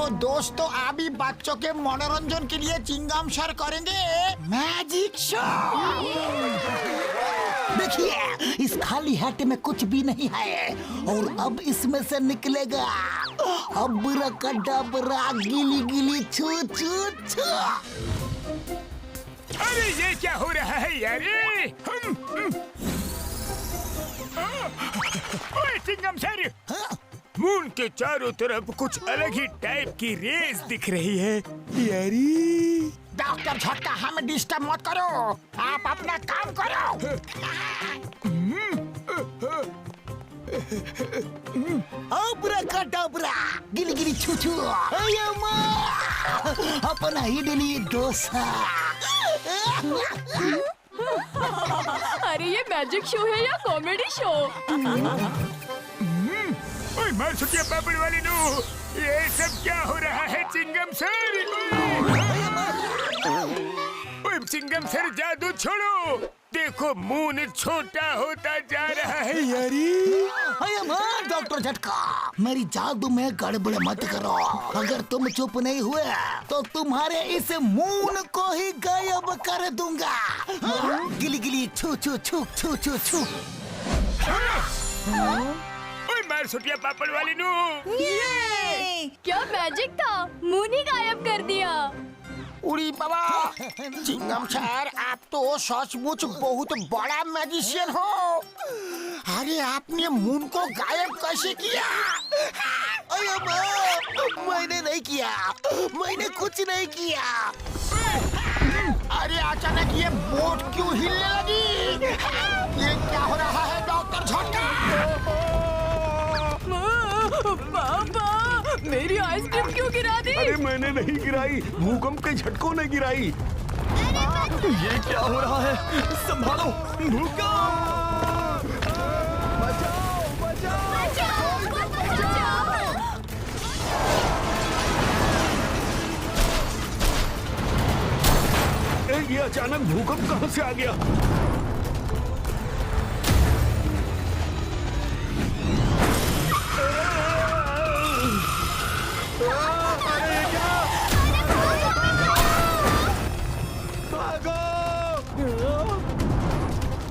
तो दोस्तों अभी बच्चों के मनोरंजन के लिए चिंगम सर करेंगे मैजिक शो। देखिए इस खाली हाथ में कुछ भी नहीं है और अब इसमें से निकलेगा अब्राकडाब्रा गिली गिली छू छू छू। अरे ये क्या हो रहा है यार? ओए चिंगम सर, मून के चारों तरफ कुछ अलग ही टाइप की रेस दिख रही है यारी। डॉक्टर झटका हमें डिस्टर्ब मत करो, आप अपना काम करो। अब्राकडाब्रा गिली गिली छू छू अपना इडली डोसा। अरे ये मैजिक शो है या कॉमेडी शो? ओए मार छुटिया पापड़ वाली नू, ये सब क्या हो रहा है चिंगम सर? ओए चिंगम सर जादू छोड़ो, देखो मून छोटा होता जा रहा है यारी। डॉक्टर झटका मेरी जादू में गड़बड़ मत करो, अगर तुम चुप नहीं हुए तो तुम्हारे इस मून को ही गायब कर दूंगा। गिली गिली छू छू छू छू छू छू। ओए मार छुटिया पापड़ वाली नू, क्या मैजिक था, मून ही गायब कर दिया। उड़ी बाबा, चिंगम सर आप तो सचमुच बहुत बड़ा मैजिशियन हो। अरे आपने मून को गायब कैसे किया? मैंने नहीं किया, मैंने कुछ नहीं किया। अरे अचानक ये बोट क्यों हिलने लगी? ये क्या हो रहा है डॉक्टर झटका? पापा मेरी आइसक्रीम क्यों गिरा दी? अरे मैंने नहीं गिराई, भूकंप के झटकों ने गिराई। ये क्या हो रहा है? संभालो, भूकंप! बचाओ, बचाओ! ये अचानक भूकंप कहां से आ गया?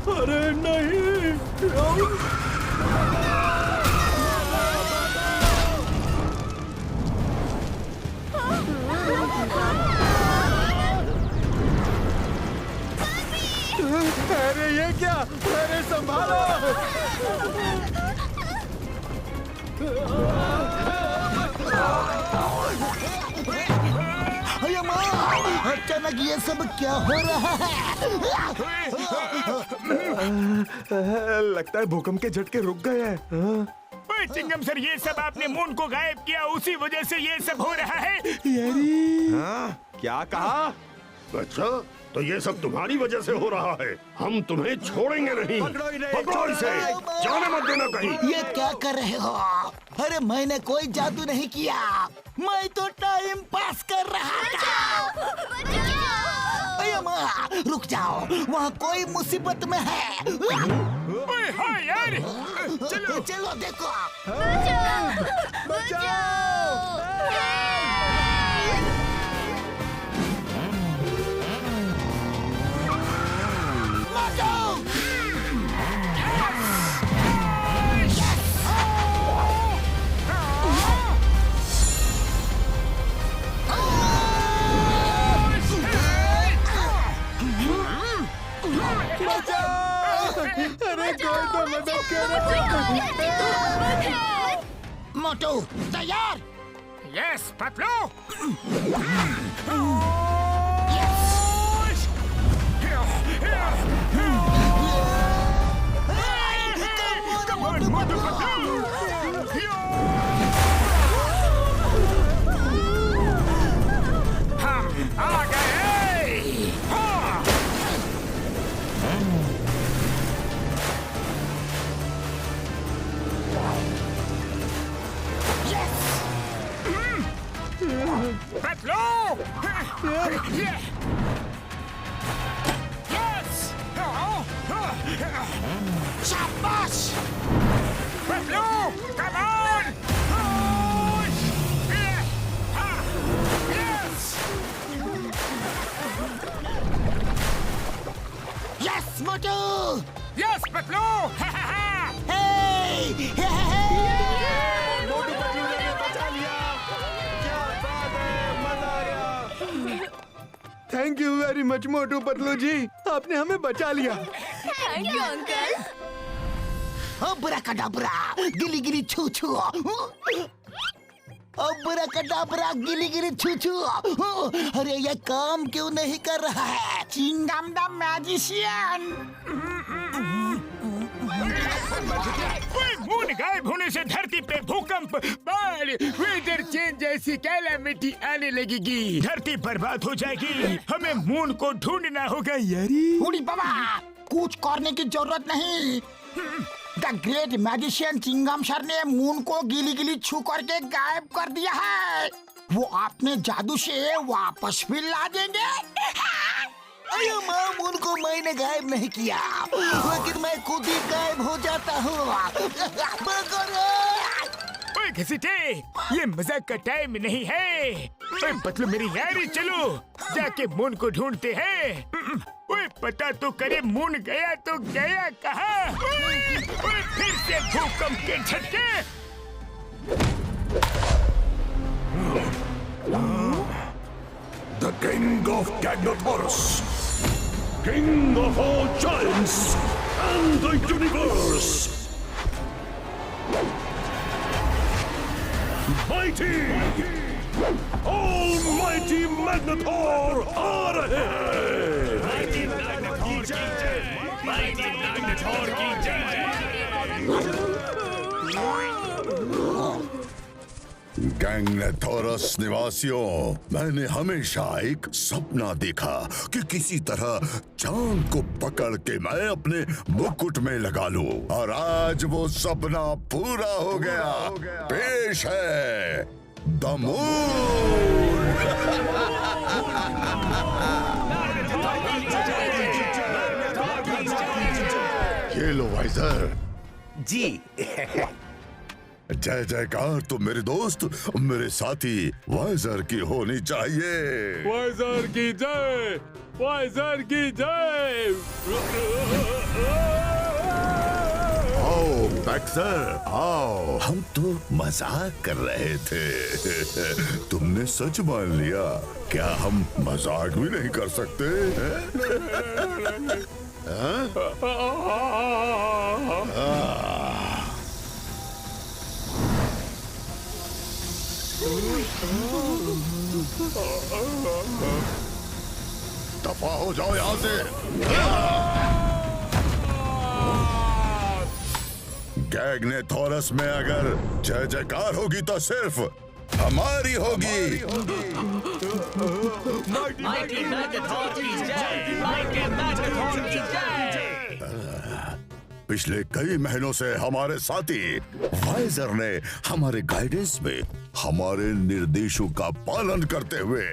अरे नहीं! अरे ये क्या? अरे संभालो! अचानक ये सब क्या हो रहा है? लगता है भूकंप के झटके रुक गए हैं। ओए चिंगम सर, ये सब आपने मून को गायब किया, उसी वजह से ये सब हो रहा है यारी। क्या कहा? अच्छा, तो ये सब तुम्हारी वजह से हो रहा है। हम तुम्हें छोड़ेंगे नहीं। पकड़ो इसे, जाने मत देना कहीं। ये क्या कर रहे हो? अरे मैंने कोई जादू नहीं किया, मैं तो टाइम पास कर रहा था। अरे माँ, रुक जाओ, वहाँ कोई मुसीबत में है। ओए हाँ यार, चलो चलो देखो। अरे कोई तो मदद करो! मोटू तैयार? यस पतलू। हम आ गए। पतलू। यस। शाबाश! Pablo, come on! Push! Yes Motu. Yes Patlu. Hey Motu Patlu ने बचा लिया। क्या बात है, मजा आया। Thank you very much Motu Patlu ji, आपने हमें बचा लिया। Thank you uncle. अब्राकडाब्रा गिली गिली छू छू। अब्राकडाब्रा गिली गिली छू छू। अरे ये काम क्यों नहीं कर रहा है? Chingam the magician. मून गायब होने से धरती पे भूकंप, बाढ़, वेदर चेंज जैसी कैलामिटी आने लगेगी। धरती बर्बाद हो जाएगी। हमें मून को ढूंढना होगा यारी। उड़ी बाबा, कुछ करने की जरूरत नहीं। The great magician Chingam sir ने मून को गिली गिली छू करके गायब कर दिया है। वो अपने जादू से वापस भी ला देंगे। अरे माँ, मून को मैंने गायब नहीं किया, लेकिन मैं खुद ही गायब हो जाता हूँ। ओए घसीटे, ये मजाक का टाइम नहीं है। ओए पतलू मेरी यारी, चलो जाके मून को ढूंढते हैं। ओए पता तो करे मून गया तो गया कहाँ? ओए फिर से भूकंप के झटके। The King of Gagnotaurus, King of all giants and the universe. Mighty, almighty Magnetor, आ रहे हैं। Mighty Magnetor की जय, Mighty Magnetor की जय। गैंगनेथोरस निवासियों, मैंने हमेशा एक सपना देखा कि किसी तरह चांद को पकड़ के मैं अपने मुकुट में लगा लूं, और आज वो सपना पूरा हो गया। पेश है द मून। ये लो वाइजर जी। जय जयकार तो मेरे दोस्त, मेरे साथी वाइजर की होनी चाहिए। वाइजर की जय, वाइजर की जय। आओ बैक्सर, आओ। हम तो मजाक कर रहे थे, तुमने सच मान लिया। क्या हम मजाक भी नहीं कर सकते? दफा हो जाओ यहाँ से। गैंगनेथोरस में अगर जय जयकार होगी तो सिर्फ हमारी होगी। माइटी मैग्नेटॉर की जय, माइटी मैग्नेटॉर की जय। पिछले कई महीनों से हमारे साथी वाइजर ने हमारे गाइडेंस में हमारे निर्देशों का पालन करते हुए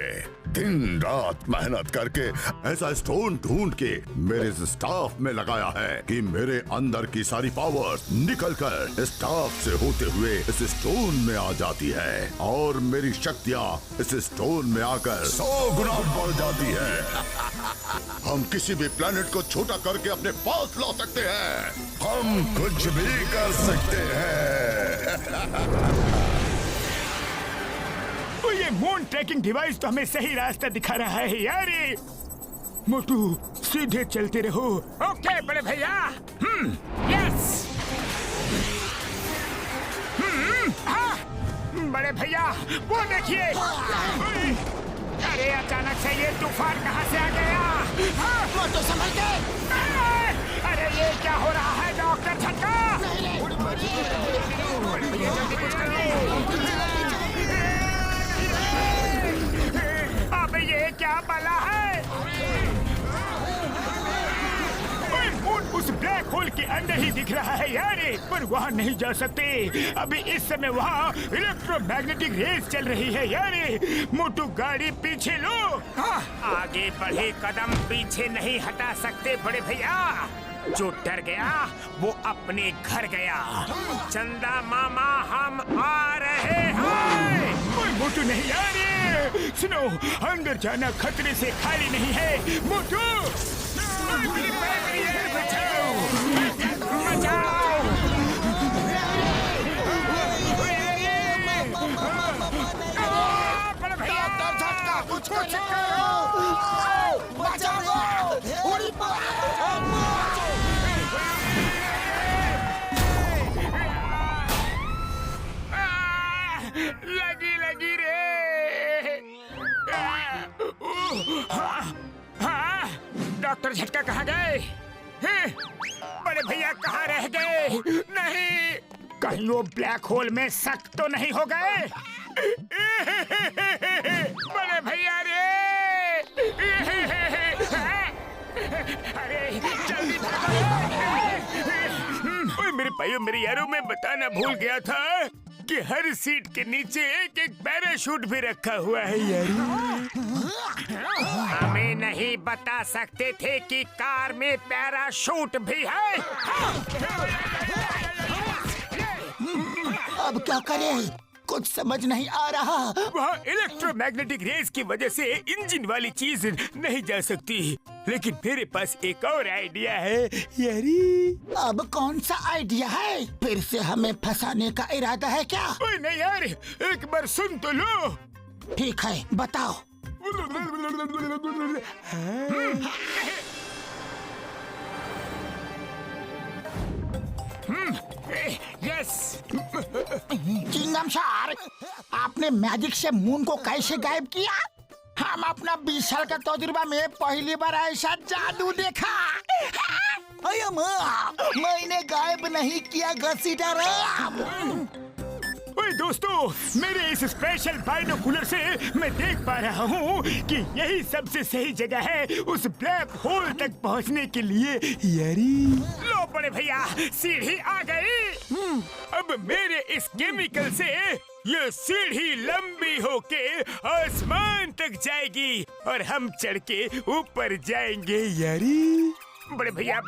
दिन रात मेहनत करके ऐसा स्टोन ढूंढ के मेरे स्टाफ में लगाया है कि मेरे अंदर की सारी पावर्स निकलकर स्टाफ से होते हुए इस स्टोन में आ जाती है, और मेरी शक्तियाँ इस स्टोन में आकर 100 गुना बढ़ जाती है। हम किसी भी प्लेनेट को छोटा करके अपने पास ला सकते हैं। हम कुछ भी कर सकते हैं। तो ये मून ट्रैकिंग डिवाइस तो हमें सही रास्ता दिखा रहा है यारी। मोटू सीधे चलते रहो। ओके बड़े भैया। यस। हाँ बड़े भैया, वो देखिए। अरे अचानक से ये तूफान कहाँ से आ गया? मोटू संभल के। अरे ये क्या हो रहा है डॉक्टर झटका? जल्दी कुछ करिए। अब ये क्या बला है? मून उस ब्लैक होल के अंदर ही दिख रहा है यारे, पर वहाँ नहीं जा सकते। अभी इस समय वहाँ इलेक्ट्रोमैग्नेटिक रेस चल रही है यारे। मोटू गाड़ी पीछे लो। आगे बढ़े कदम पीछे नहीं हटा सकते बड़े भैया। जो डर गया वो अपने घर गया। चंदा मामा हम आ रहे हैं। मोटू नहीं यारे, सुनो, अंदर जाना खतरे से खाली नहीं है। मोटू भैया कहाँ रह गए? नहीं, कहीं वो ब्लैक होल में सक तो नहीं हो गए? बड़े भैया रे! अरे जल्दी भागो! मेरे भाइयों मेरे यारों, मैं बताना भूल गया था कि हर सीट के नीचे एक एक पैराशूट भी रखा हुआ है यार। हमें नहीं बता सकते थे कि कार में पैराशूट भी है। अब क्या करें? कुछ समझ नहीं आ रहा। वहाँ इलेक्ट्रोमैग्नेटिक रेस की वजह से इंजन वाली चीज नहीं जा सकती, लेकिन मेरे पास एक और आइडिया है यारी। अब कौन सा आइडिया है? फिर से हमें फंसाने का इरादा है क्या? ओए नहीं यार, एक बार सुन तो लो। ठीक है, बताओ। यस। चिंगम सर, आपने मैजिक से मून को कैसे गायब किया? हम अपना 20 साल का तजुर्बा में पहली बार ऐसा जादू देखा। अरे माँ, मैंने गायब नहीं किया घसीटा। ओए दोस्तों, मेरे इस स्पेशल बाइनोकुलर से मैं देख पा रहा हूँ कि यही सबसे सही जगह है उस ब्लैक होल तक पहुँचने के लिए यारी। लो बड़े भैया, सीढ़ी आ गई। अब मेरे इस केमिकल से ये सीढ़ी लंबी होके आसमान तक जाएगी और हम चढ़ के ऊपर जाएंगे यारी। बड़े भैया,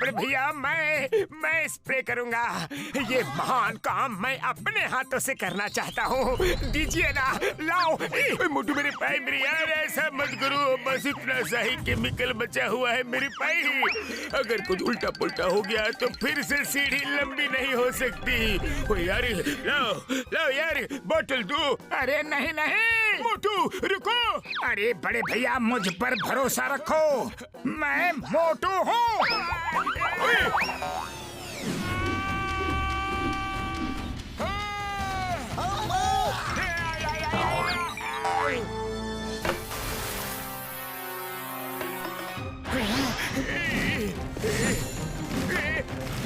मैं स्प्रे करूंगा। ये महान काम मैं अपने हाथों से करना चाहता हूँ। दीजिए ना, लाओ। मोटू मेरे पाई, मेरे यार ऐसा मत करो। बस इतना सा ही केमिकल बचा हुआ है मेरे पाई। अगर कुछ उल्टा पुल्टा हो गया तो फिर से सीढ़ी लंबी नहीं हो सकती। ओ यार, लाओ यार, बोतल दो। अरे नहीं, मोटू रुको। अरे बड़े भैया, मुझ पर भरोसा रखो, मैं मोटू हूँ।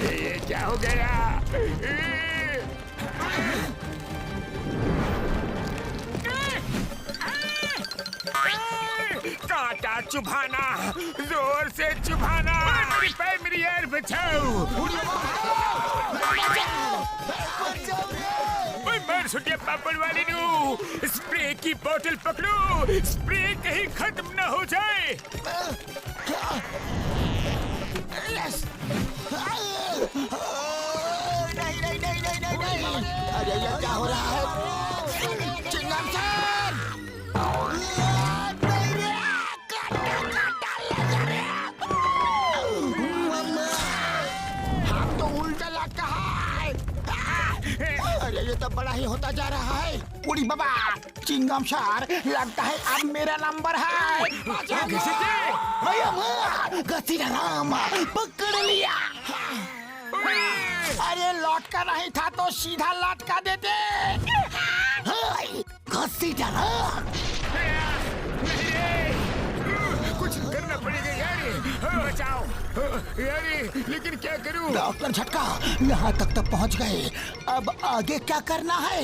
ये क्या हो गया? कांटा चुभाना, जोर से चुभाना। मेरी यार बचाओ। मार सुटिया पापड़ वाली नू, स्प्रे की बोतल पकड़ो, स्प्रे कहीं खत्म न हो जाए। नहीं। अरे ये क्या हो रहा है? चिंगम सर! हम तो उल्टा लग है। अरे ये तो बड़ा ही होता जा रहा है। उड़ी बाबा, चिंगम सर, लगता है अब मेरा नंबर है। राम पकड़ लिया। अरे लौटका नहीं था तो सीधा लौटका देते। कुछ करना पड़ेगा यारी। बचाओ यारी, लेकिन क्या करूं? डॉक्टर झटका, यहाँ तक तो पहुँच गए। अब आगे क्या करना है?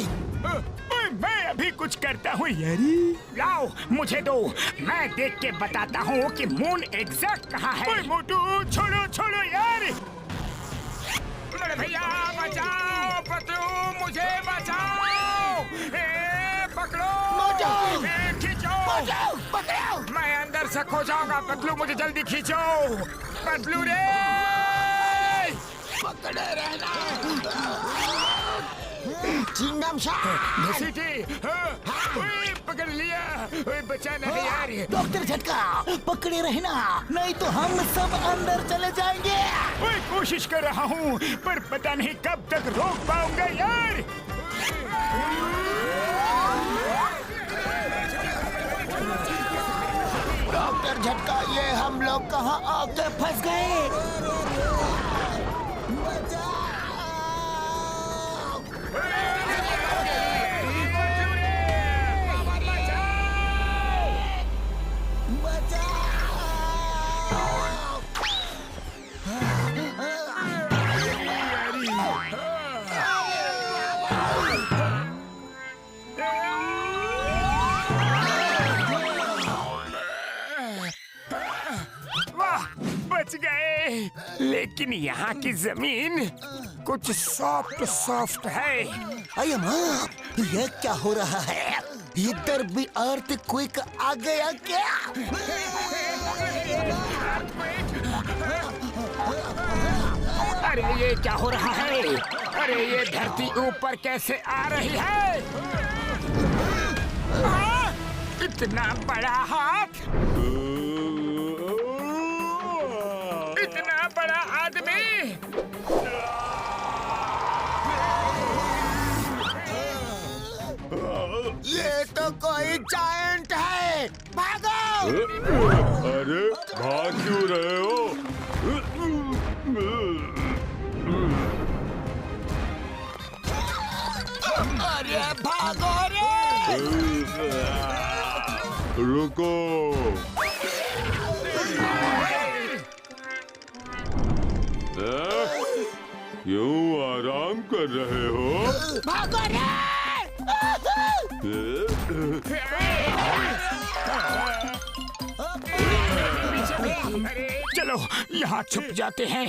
मैं अभी कुछ करता हूँ यारी। लाओ मुझे दो, मैं देख के बताता हूँ कि मून एग्जैक्ट कहाँ है। मोटू छोड़ो यार। भैया बचाओ, पतलू मुझे बचाओ। पकड़ो, खींचो। मैं अंदर से खो जाऊंगा। पतलू मुझे जल्दी खींचो। पतलू रे, पकड़े रहना। चिंगम पकड़ लिया। बचाना है यार। डॉक्टर झटका, पकड़े रहना, नहीं तो हम सब अंदर चले जाएंगे। कोशिश कर रहा हूँ, पर पता नहीं कब तक रोक पाऊंगा यार। डॉक्टर झटका, ये हम लोग कहाँ आके फंस गए? लेकिन यहाँ की जमीन कुछ सॉफ्ट सॉफ्ट है। अरे माँ, ये क्या हो रहा है? इधर भी अर्थक्वेक आ गया क्या? अरे ये क्या हो रहा है? अरे ये धरती ऊपर कैसे आ रही है? इतना बड़ा हाथ, इतना बड़ा आदमी। ये तो कोई जायंट है, भागो! अरे भाग क्यों रहे हो? अरे भागो रे! रुको। क्यों आराम कर रहे हो? भागो रे! चलो यहाँ छुप जाते हैं।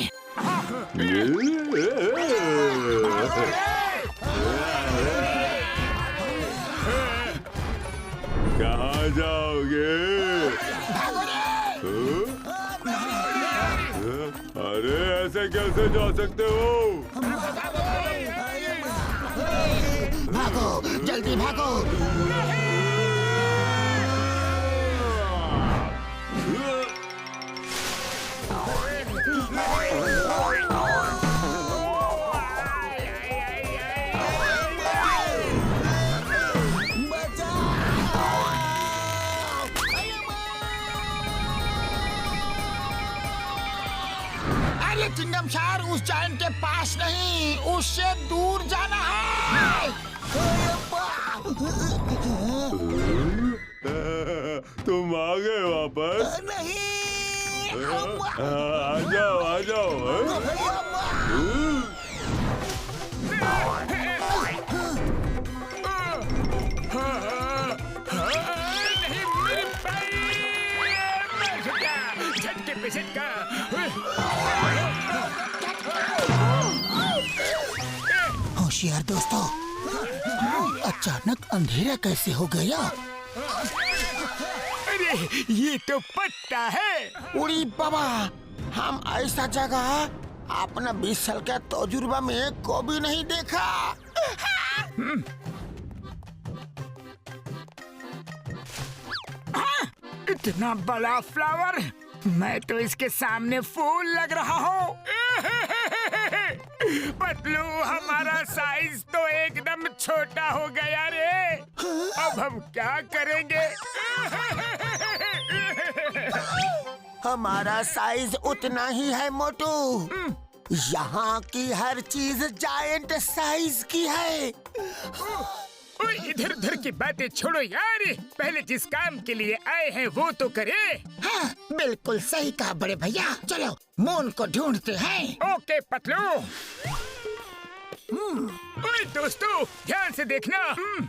कहाँ जाओगे? अरे ऐसे कैसे जा सकते हो? भागो, जल्दी भागो! अरे चिंगमशार, उस जायंट के पास नहीं, उससे दूर जाना है। तुम आ गए वापस? नहीं, आ जाओ, आ जाओ। झटके पे झटका। होशियार दोस्तों, अचानक अंधेरा कैसे हो गया? अरे ये तो पत्ता है। उड़ी बाबा, हम ऐसा जगह अपना 20 साल का तजुर्बा में कभी नहीं देखा। इतना बड़ा फ्लावर, मैं तो इसके सामने फूल लग रहा हूँ। पतलू, हमारा साइज तो एकदम छोटा हो गया रे। अब हम क्या करेंगे? हमारा साइज उतना ही है मोटू। यहाँ की हर चीज जायंट साइज की है। ओए, इधर उधर की बातें छोड़ो यार, पहले जिस काम के लिए आए हैं वो तो करे। हाँ, बिल्कुल सही कहा बड़े भैया। चलो मून को ढूंढते हैं। ओके पतलू। ओए दोस्तों, ध्यान से देखना,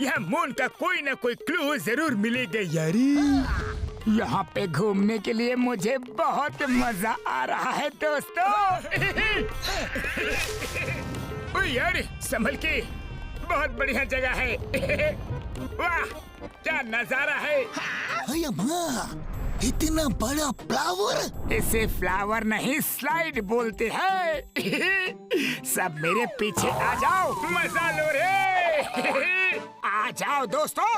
यहाँ मून का कोई ना कोई क्लू जरूर मिलेगा यारी। यहाँ पे घूमने के लिए मुझे बहुत मजा आ रहा है दोस्तों। ओए यार, संभल के, बहुत बढ़िया जगह है। वाह, क्या नजारा है। अरे माँ, इतना बड़ा फ्लावर! इसे फ्लावर नहीं, स्लाइड बोलते हैं। सब मेरे पीछे आ जाओ, मजा लो रे। आ जाओ दोस्तों।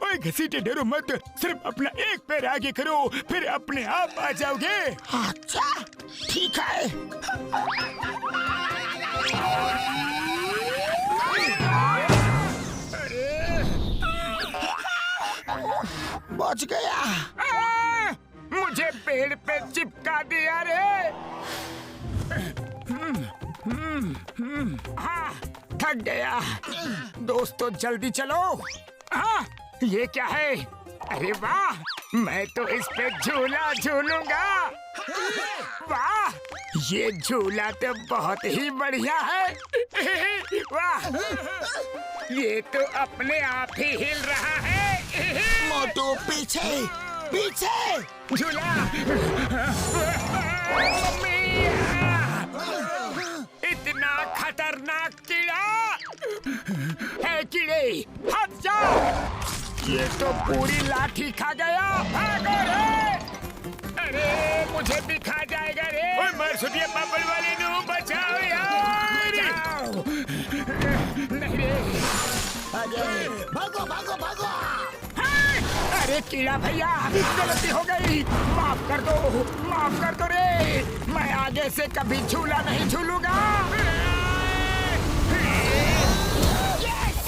ओए घसीटे डरो मत, सिर्फ अपना एक पैर आगे करो, फिर अपने आप आ जाओगे। अच्छा, ठीक है। बच गया। मुझे पेड़ पे चिपका दिया रे। हाँ, थक गया। दोस्तों जल्दी चलो। हाँ, ये क्या है? अरे वाह, मैं तो इस पे झूला झूलूंगा। वाह, ये झूला तो बहुत ही बढ़िया है। वाह, ये तो अपने आप ही हिल रहा है। मोटू पीछे पीछे झूला। इतना खतरनाक कीड़ा है। कीड़े हट जाओ, ये तो पूरी लाठी खा गया। भागो रे। अरे मुझे भी खा जाएगा रे। ओए मर सुनिए बबल वाले नु, बचाओ यार। बचाओ। नहीं रे। भागो भागो भागो। अरे कीड़ा भैया, गलती हो गई, माफ कर दो रे। मैं आगे से कभी झूला नहीं झूलूंगा।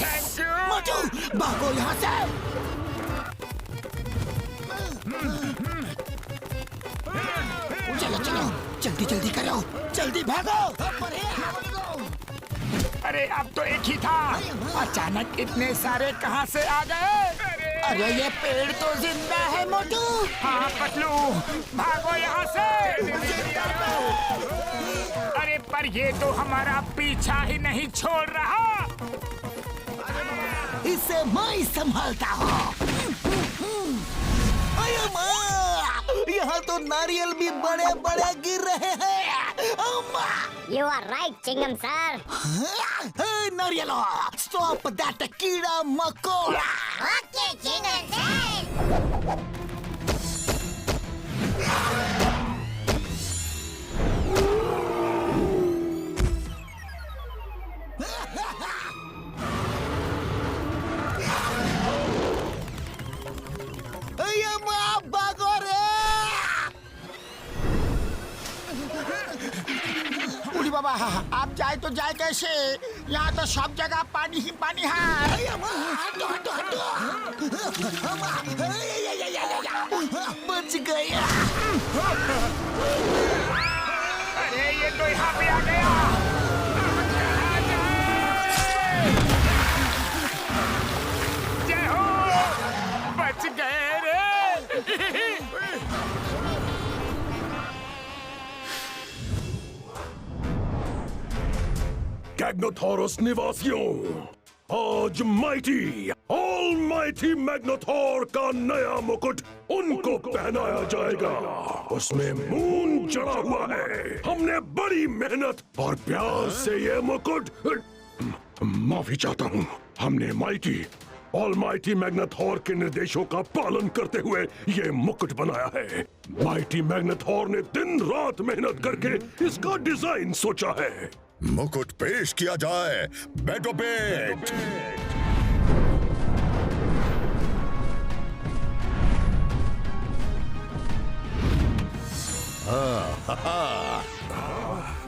Thank you. मोटू भागो यहाँ से। चलो चलो जल्दी जल्दी करो, जल्दी भागो। अरे अब तो एक ही था, अचानक इतने सारे कहाँ से आ गए? अरे ये पेड़ तो जिंदा है मोटू। हाँ पतलू, भागो यहाँ से। अरे पर ये तो हमारा पीछा ही नहीं छोड़ रहा। इसे मैं संभालता हूँ। अरे माँ, यहाँ तो नारियल भी बड़े बड़े गिर रहे हैं। You are right, Chingam sir. नारियलो, stop that कीड़ा मकोड़ा। Okay, Chingam sir. अरे माँ, भागो रे। उड़ी बाबा, आप जाए तो जाए कैसे? यहाँ तो सब जगह पानी ही पानी है। हटो हटो हटो। बच गया। अरे ये तो यहाँ पे आ गया। जय हो, बच गए रे। गैग्नोथोरस निवासियों, आज माइटी ऑलमाइटी मैग्नेथॉर का नया मुकुट उनको पहनाया जाएगा। उसमें मून जड़ा हुआ है। हमने बड़ी मेहनत और प्यार से ये मुकुट, माफी चाहता हूँ, हमने माइटी ऑलमाइटी मैग्नेथॉर के निर्देशों का पालन करते हुए ये मुकुट बनाया है। माइटी मैग्नेथॉर ने दिन रात मेहनत करके इसका डिजाइन सोचा है। मुकुट पेश किया जाए। बैठो पेट।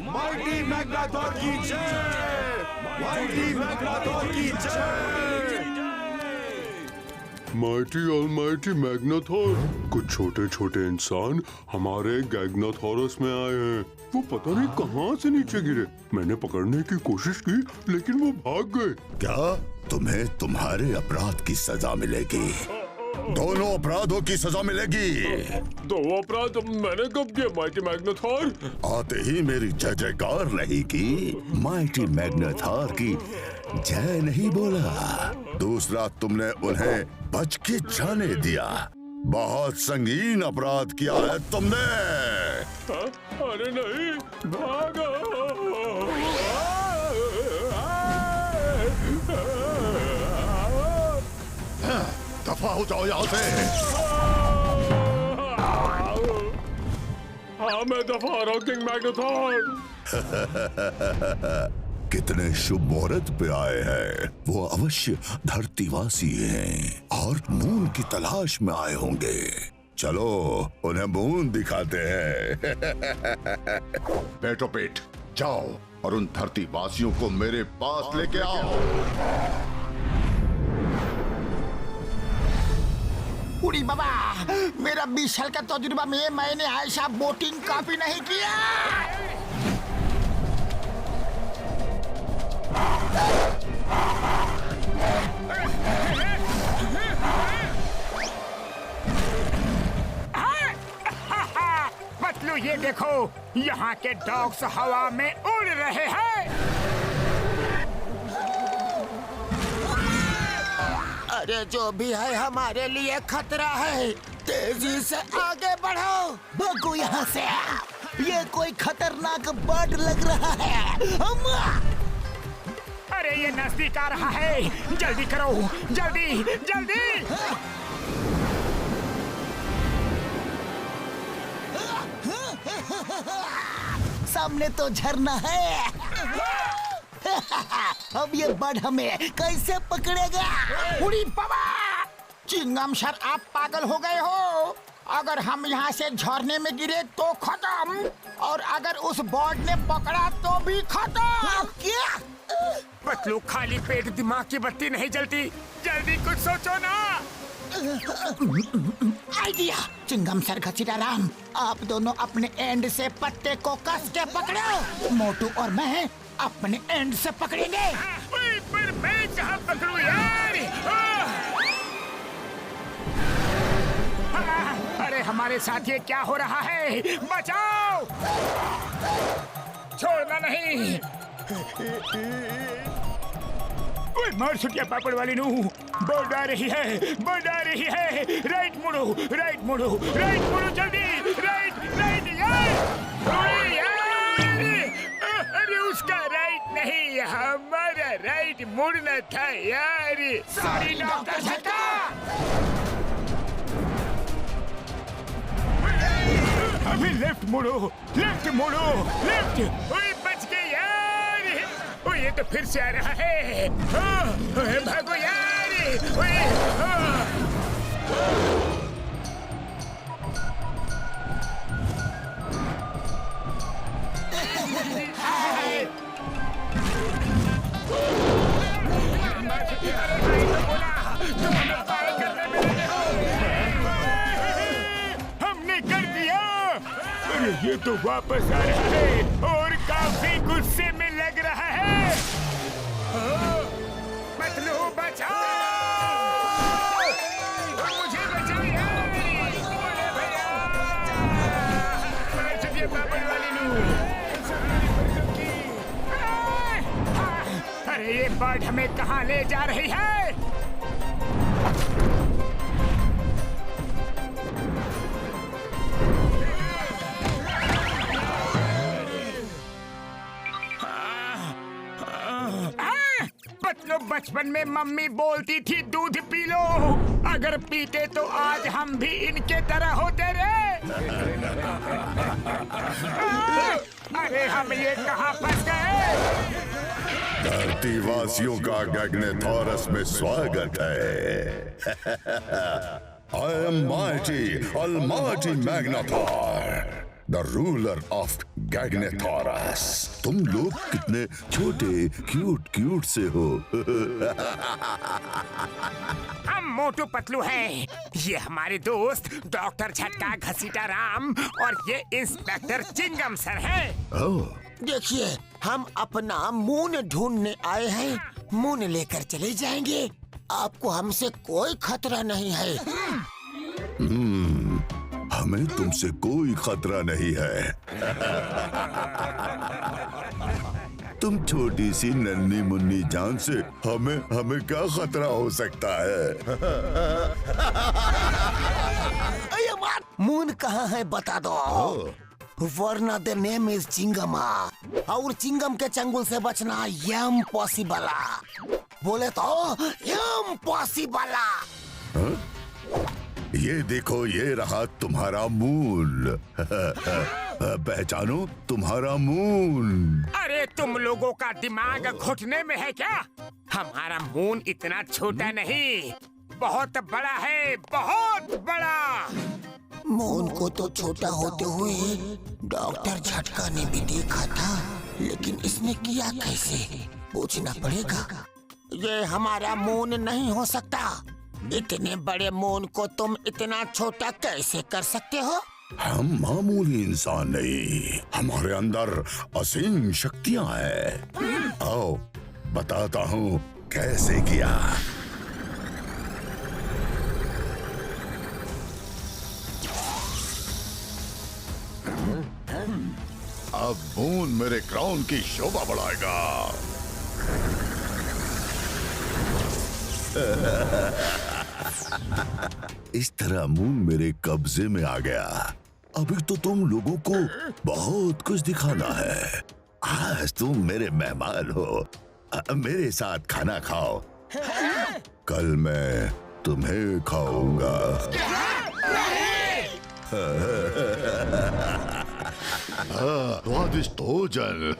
माइटी मैग्नेथॉर की जय। माइटी मैग्नेथॉर की जय। माइटी ऑलमाइटी मैग्नेथॉर, कुछ छोटे छोटे इंसान हमारे गैग्नाथोरस में आए हैं। वो पता नहीं कहाँ से नीचे गिरे। मैंने पकड़ने की कोशिश की लेकिन वो भाग गए। क्या तुम्हें तुम्हारे अपराध की सजा मिलेगी? दोनों अपराधों की सजा मिलेगी। दो अपराध मैंने कब किया माइटी मैग्नेथॉर? आते ही मेरी जय जयकार नहीं की, माइटी मैग्नेथॉर की जय नहीं बोला। दूसरा, तुमने उन्हें बच के जाने दिया। बहुत संगीन अपराध किया है तुमने। अरे नहीं, भागो। दफा हो जाओ यहाँ से। हाँ मैं दफा रहा हूँ किंग मैग्नेथॉर। कितने शुभ मुहूर्त पे आए हैं। वो अवश्य धरतीवासी हैं और मून की तलाश में आए होंगे। चलो उन्हें मून दिखाते हैं। बैठो पेट, जाओ और उन धरतीवासियों को मेरे पास लेके आओ। उड़ी बाबा, मेरा 20 साल का तजुर्बा में मैंने ऐसा बोटिंग कभी नहीं किया। पतलू ये देखो, यहाँ के डॉग्स हवा में उड़ रहे हैं। अरे जो भी है हमारे लिए खतरा है, तेजी से आगे बढ़ो। भागो यहाँ से, ये कोई खतरनाक बर्ड लग रहा है। अरे ये नजदीक आ रहा है, जल्दी करो, जल्दी जल्दी। सामने तो झरना है। अब ये बर्ड हमें कैसे पकड़ेगा? उड़ी बाबा! चिंगम सर, आप पागल हो गए हो। अगर हम यहाँ से झरने में गिरे तो खत्म, और अगर उस बर्ड ने पकड़ा तो भी खत्म। क्या? पतलू, खाली पेट दिमाग की बत्ती नहीं जलती, जल्दी कुछ सोचो ना। आइडिया! चिंगम सर, घसीटाराम, आप दोनों अपने एंड से पत्ते को कस के पकड़ो। मोटू और मैं अपने एंड से पकड़ेंगे। पर मैं कहाँ पकड़ूं यार? अरे हमारे साथ ये क्या हो रहा है? बचाओ! छोड़ना नहीं। ओए मार छुटिया पापड़ वाली नू, बोर्ड आ रही है, बोर्ड आ रही है। राइट मुड़ो, राइट मुड़ो, राइट मुड़ो, जल्दी राइट राइट यार। अरे उसका राइट नहीं, हमारा राइट मुड़ना था यार। सॉरी डॉक्टर झटका। अभी लेफ्ट मुड़ो, लेफ्ट मुड़ो, लेफ्ट। ओए बच गए यार। ओए ये तो फिर से आ रहा है। ओए भागो यार। ओए हमने कर दिया। अरे ये तो वापस आ रहा है और काफी गुस्से में लग रहा है। पतलू बचाओ, मुझे बचाइए। पापड़ वाली नू। अरे ये बर्ड हमें कहाँ ले जा रही है? पतलो, बचपन में मम्मी बोलती थी दूध पी लो। अगर पीते तो आज हम भी इनके तरह होते रे। अरे हम ये कहाँ फंस गए? धरतीवासियों का गैग्नेथोरस में स्वागत है। I am mighty, almighty Magnetar, the ruler of Gagnetorus. तुम लोग कितने छोटे क्यूट से हो। हम मोटू पतलू हैं। ये हमारे दोस्त डॉक्टर झटका, घसीटाराम और ये इंस्पेक्टर चिंगम सर हैं। देखिए, हम अपना मून ढूंढने आए हैं। मून लेकर चले जाएंगे। आपको हमसे कोई खतरा नहीं है। हमें तुमसे कोई खतरा नहीं है। तुम छोटी सी नन्ही मुन्नी जान से हमें क्या खतरा हो सकता है? मून कहाँ है बता दो, वरना द नेम इज चिंगमा, और चिंगम के चंगुल से बचना इम्पॉसिबल। बोले तो इम्पॉसिबल। ये देखो, ये रहा तुम्हारा मून। पहचानो तुम्हारा मून। अरे तुम लोगों का दिमाग घुटने में है क्या? हमारा मून इतना छोटा नहीं, बहुत बड़ा है, बहुत बड़ा। मून को तो छोटा होते हुए डॉक्टर झटका ने भी देखा था, लेकिन इसने किया कैसे? पूछना पड़ेगा। ये हमारा मून नहीं हो सकता। इतने बड़े मून को तुम इतना छोटा कैसे कर सकते हो? हम मामूली इंसान नहीं, हमारे अंदर असीम शक्तियां हैं। आओ बताता हूँ कैसे किया। अब मून मेरे क्राउन की शोभा बढ़ाएगा। इस तरह मून मेरे कब्जे में आ गया। अभी तो तुम लोगों को बहुत कुछ दिखाना है। आज तुम मेरे मेहमान हो, मेरे साथ खाना खाओ। कल मैं तुम्हें खाऊंगा। स्वादिष्ट भोजन।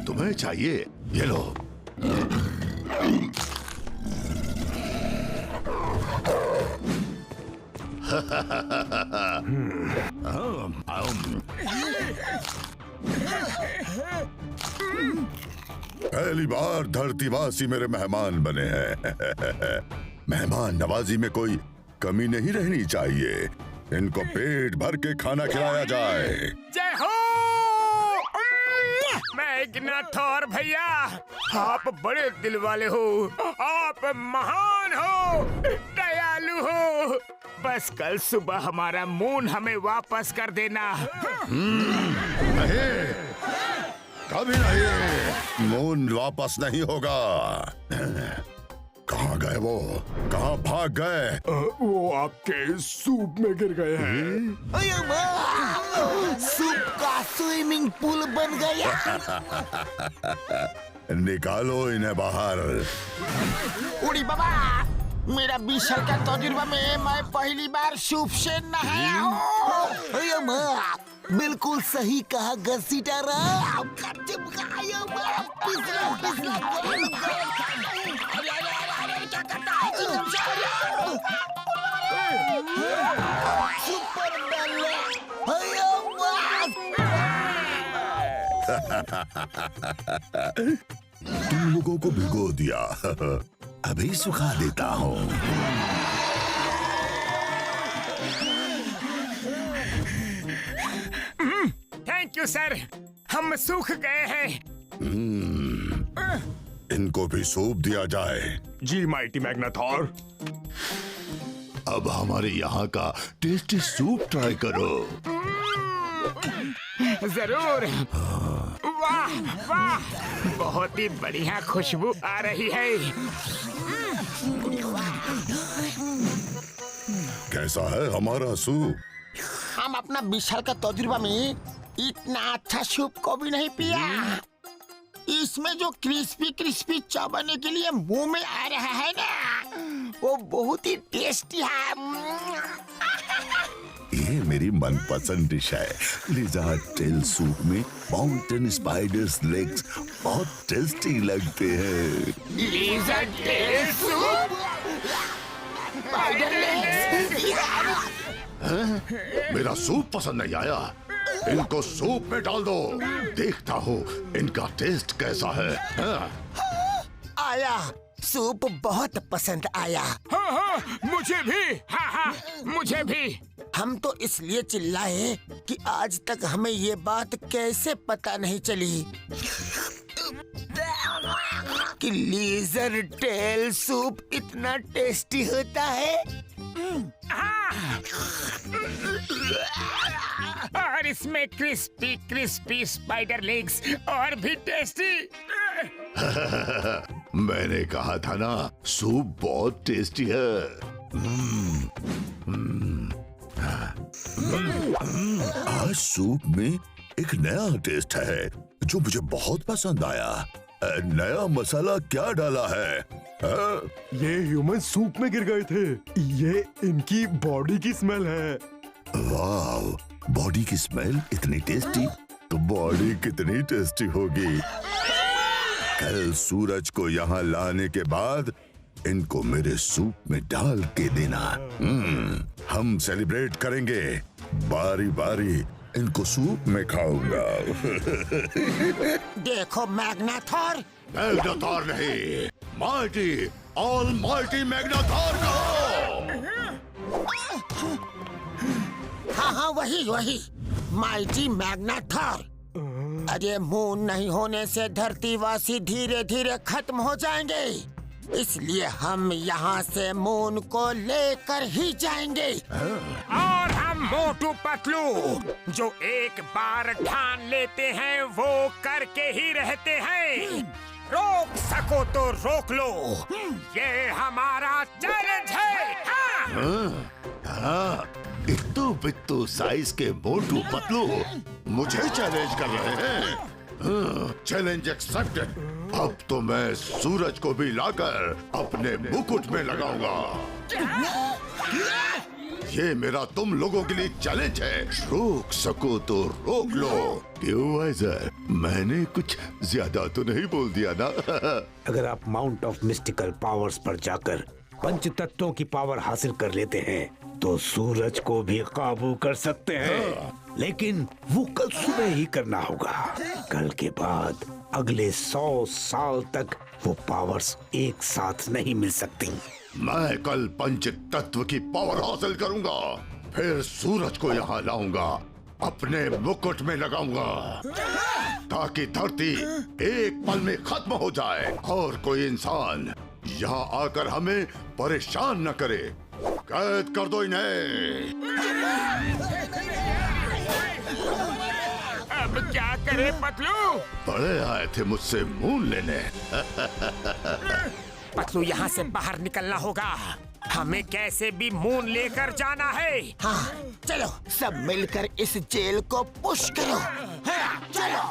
तुम्हें चाहिए, ये लो। पहली बार धरतीवासी मेरे मेहमान बने हैं। मेहमान नवाजी में कोई कमी नहीं रहनी चाहिए। इनको पेट भर के खाना खिलाया जाए। जय हो मैग्नाथोर भैया, आप बड़े दिल वाले हो, आप महान हो, दयालु हो। बस कल सुबह हमारा मून हमें वापस कर देना। नहीं, कभी नहीं। मून वापस नहीं होगा। कहाँ गए वो? कहाँ भाग गए? वो आपके सूप में गिर गए हैं। अयो माँ, सूप का स्विमिंग पूल बन गया। निकालो इन्हें बाहर। उड़ी बाबा, मेरा 20 साल का तजुर्बा में मैं पहली बार सूप से नहाया हूँ। अयो माँ, बिल्कुल सही कहा घसीटारा। अयो माँ, पिछला पिछला सुपर बल्ले। अयो माँ, तुम लोगों को भिगो दिया। अभी सुखा देता हूँ। थैंक यू सर, हम सूख गए हैं। इनको भी सूप दिया जाए। जी माइटी मैग्नाथॉर। अब हमारे यहाँ का टेस्टी सूप ट्राई करो। जरूर। वाह वाह, बहुत ही बढ़िया खुशबू आ रही है। कैसा है हमारा सूप? हम अपना 20 साल का तजुर्बा में इतना अच्छा सूप को भी नहीं पिया। इसमें जो क्रिस्पी क्रिस्पी चबाने के लिए मुंह में आ रहा है ना, वो बहुत ही टेस्टी है। ये मेरी मनपसंद डिश है। लिज़ार्ड टेल सूप में माउंटेन स्पाइडर्स लेग्स बहुत टेस्टी लगते हैं। Lizard tail soup? मेरा सूप पसंद नहीं आया? इनको सूप में डाल दो, देखता हूँ इनका टेस्ट कैसा है। आया, सूप बहुत पसंद आया। हाँ हाँ, मुझे भी। हाँ हाँ, मुझे भी। हम तो इसलिए चिल्लाए कि आज तक हमें ये बात कैसे पता नहीं चली कि लिज़र्ड टेल सूप इतना टेस्टी होता है। और इसमें क्रिस्पी क्रिस्पी स्पाइडर लेग्स और भी टेस्टी। मैंने कहा था ना, सूप बहुत टेस्टी है। आज सूप में एक नया टेस्ट है जो मुझे बहुत पसंद आया। नया मसाला क्या डाला है? ये ह्यूमन सूप में गिर गए थे। ये इनकी बॉडी की स्मेल है। वाह, बॉडी की स्मेल इतनी टेस्टी तो बॉडी कितनी टेस्टी होगी। कल सूरज को यहाँ लाने के बाद इनको मेरे सूप में डाल के देना। हम सेलिब्रेट करेंगे। बारी बारी इनको सूप में खाऊंगा। देखो मैग्नाथॉर। मैग्नाथॉर नहीं, माइटी, ऑलमाइटी मैग्नाथॉर कहो। हाँ हाँ, वही वही, माइटी मैग्नाथॉर। अरे मून नहीं होने से धरतीवासी धीरे धीरे खत्म हो जाएंगे, इसलिए हम यहाँ से मून को लेकर ही जाएंगे। और हम मोटू पतलू, जो एक बार ठान लेते हैं वो करके ही रहते हैं। रोक सको तो रोक लो, ये हमारा चैलेंज है। हाँ, इत्तू बित्तू साइज के मोटू पतलू मुझे चैलेंज कर रहे हैं। Challenge accepted. अब तो मैं सूरज को भी लाकर अपने मुकुट में लगाऊंगा। ये मेरा तुम लोगों के लिए चैलेंज है। रोक सको तो रोक लो। क्यों वाइजर, मैंने कुछ ज्यादा तो नहीं बोल दिया ना? अगर आप माउंट ऑफ मिस्टिकल पावर्स पर जाकर पंच तत्वों की पावर हासिल कर लेते हैं तो सूरज को भी काबू कर सकते हैं, लेकिन वो कल सुबह ही करना होगा। कल के बाद अगले 100 साल तक वो पावर्स एक साथ नहीं मिल सकती। मैं कल पंच तत्व की पावर हासिल करूंगा, फिर सूरज को यहाँ लाऊंगा, अपने मुकुट में लगाऊंगा, ताकि धरती एक पल में खत्म हो जाए और कोई इंसान यहाँ आकर हमें परेशान न करे। कैद कर दो इन्हें। अब क्या करे पतलू? बड़े आए थे मुझसे मून लेने। पतलू, यहाँ से बाहर निकलना होगा। हमें कैसे भी मून लेकर जाना है। हाँ, चलो सब मिलकर इस जेल को पुश करो। हाँ, चलो।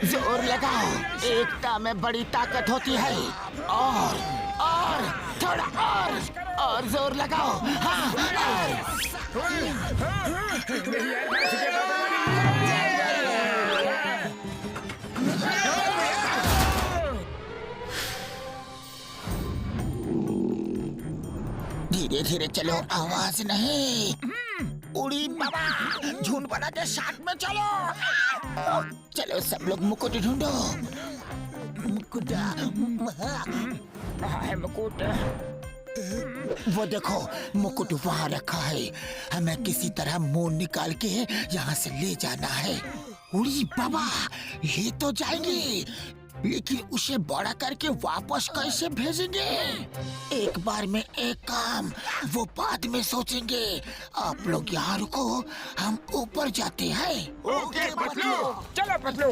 जोर लगाओ, एकता में बड़ी ताकत होती है। और थोड़ा और जोर लगाओ। हाँ, धीरे धीरे चलो, आवाज नहीं। उड़ी बाबा, झुंड बना के साथ में चलो। चलो सब लोग मुकुट ढूंढो। मुकुट है, मुकुट। वो देखो, मुकुट वहाँ रखा है। हमें किसी तरह मून निकाल के यहाँ से ले जाना है। उड़ी बाबा, ये तो जाएंगे, लेकिन उसे बड़ा करके वापस कैसे भेजेंगे? एक बार में एक काम, वो बाद में सोचेंगे। आप लोग यहाँ रुको, हम ऊपर जाते हैं। ओके पतलू, चलो पतलू।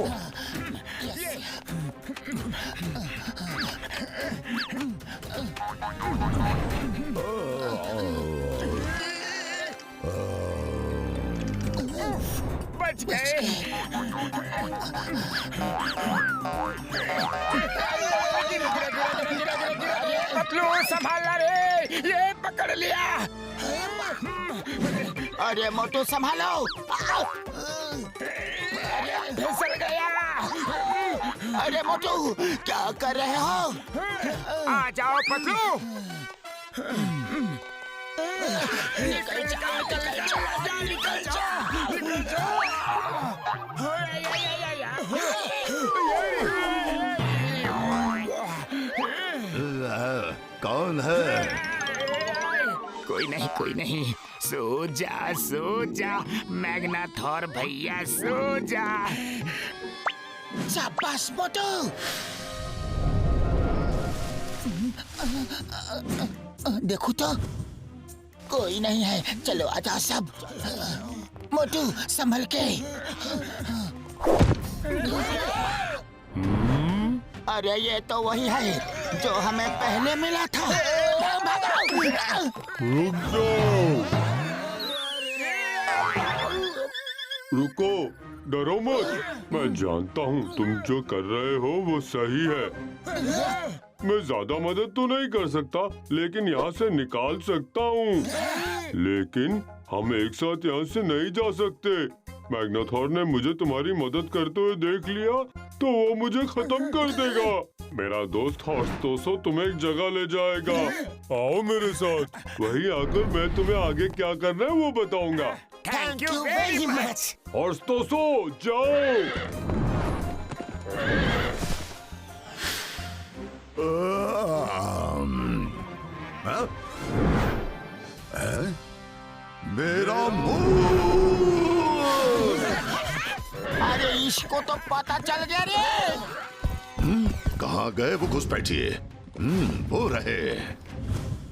बच गए। पतलू संभालना रे, ये पकड़ लिया। अरे मोटू संभालो। अरे फिसल गया। अरे मोटू, क्या कर रहे हो? आ जाओ पतलू। निकल जाओ। कौन है? कोई नहीं, सो जा मैग्नाथोर भैया, सो जा। शाबाश मोटू। देखो तो कोई नहीं है। चलो आजा सब। मोटू संभल के। अरे ये तो वही है जो हमें पहले मिला था। रुक जाओ, रुको, डरो मत। मैं जानता हूँ तुम जो कर रहे हो वो सही है। मैं ज्यादा मदद तो नहीं कर सकता, लेकिन यहाँ से निकाल सकता हूँ। लेकिन हम एक साथ यहाँ से नहीं जा सकते। मैग्नाथोर ने मुझे तुम्हारी मदद करते हुए देख लिया तो वो मुझे खत्म कर देगा। मेरा दोस्त हॉर्स्टोसो तुम्हें एक जगह ले जाएगा। आओ मेरे साथ, वहीं आकर मैं तुम्हें आगे क्या करना है वो बताऊंगा। Thank you very much. हॉर्स्टोसो, जाओ। मेरा मुंह। अरे इसको तो पता चल गया रे। कहाँ गए वो घुसपैठिए? वो रहे।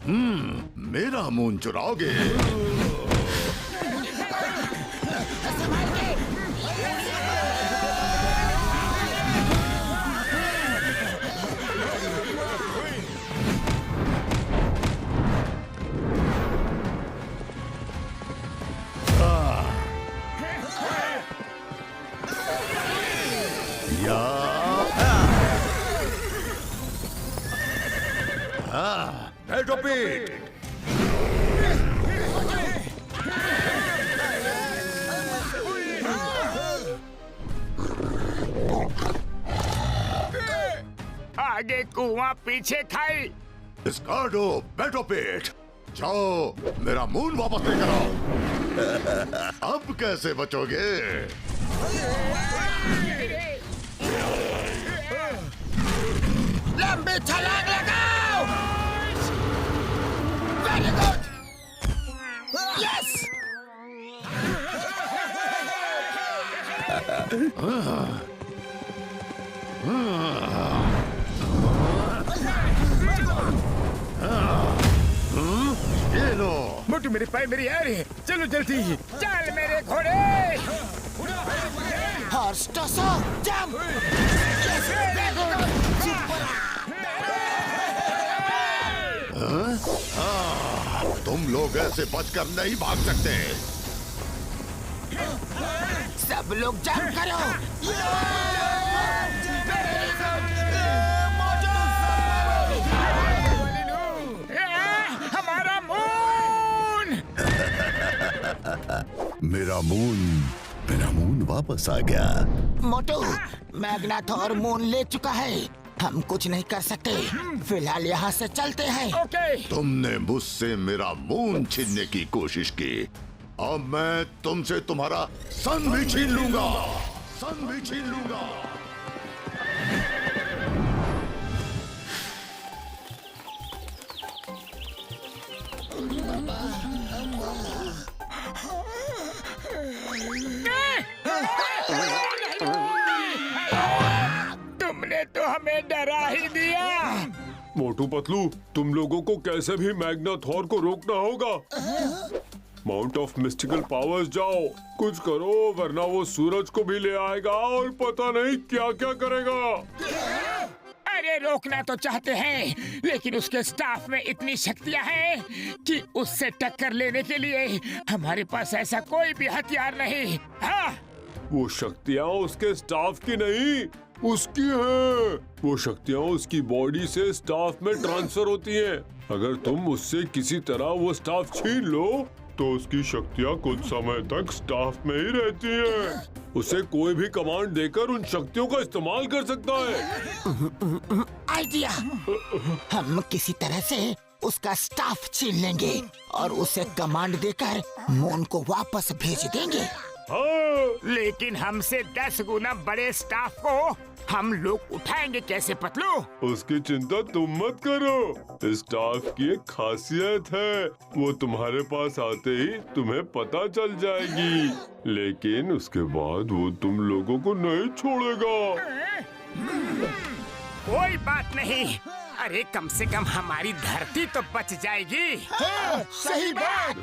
मेरा मून चुराओगे? आगे कुआं पीछे खाई। स्कार्डो, बैठो पेट। जाओ मेरा मून वापस लेकर आओ। अब कैसे बचोगे? लंबी छलांग लगाओ। Very good. यस। ये लो। मोटू मेरे पाए मेरी आ रही है। चलो जल्दी, चल मेरे घोड़े। हॉर्स टॉसो, जंप। Yes, very good. तुम लोग ऐसे बचकर नहीं भाग सकते। सब लोग जंप करो। हमारा मून। मेरा मून वापस आ गया। मोटू, मैग्नाथोर मून ले चुका है। हम कुछ नहीं कर सकते। फिलहाल यहाँ से चलते हैं। ओके। तुमने मुझसे मेरा मून छीनने की कोशिश की। अब मैं तुमसे तुम्हारा सन भी छीन लूंगा। सन भी छीन लूंगा। तुमने तो हमें डरा ही दिया। मोटू पतलू, तुम लोगों को कैसे भी मैग्नाथोर को रोकना होगा। माउंट ऑफ मिस्टिकल पावर्स जाओ, कुछ करो वरना वो सूरज को भी ले आएगा और पता नहीं क्या क्या करेगा। अरे रोकना तो चाहते हैं, लेकिन उसके स्टाफ में इतनी शक्तियां हैं कि उससे टक्कर लेने के लिए हमारे पास ऐसा कोई भी हथियार नहीं। हाँ, वो शक्तियाँ उसके स्टाफ की नहीं, उसकी हैं। वो शक्तियाँ उसकी बॉडी से स्टाफ में ट्रांसफर होती हैं। अगर तुम उससे किसी तरह वो स्टाफ छीन लो तो उसकी शक्तियाँ कुछ समय तक स्टाफ में ही रहती हैं। उसे कोई भी कमांड देकर उन शक्तियों का इस्तेमाल कर सकता है। आइडिया। हम किसी तरह से उसका स्टाफ छीन लेंगे और उसे कमांड देकर मून को वापस भेज देंगे। हाँ। लेकिन हमसे 10 गुना बड़े स्टाफ को हम लोग उठाएंगे कैसे पतलू? उसकी चिंता तुम मत करो। स्टाफ की एक खासियत है, वो तुम्हारे पास आते ही तुम्हें पता चल जाएगी, लेकिन उसके बाद वो तुम लोगों को नहीं छोड़ेगा। कोई बात नहीं। अरे कम से कम हमारी धरती तो बच जाएगी। हाँ, सही बात।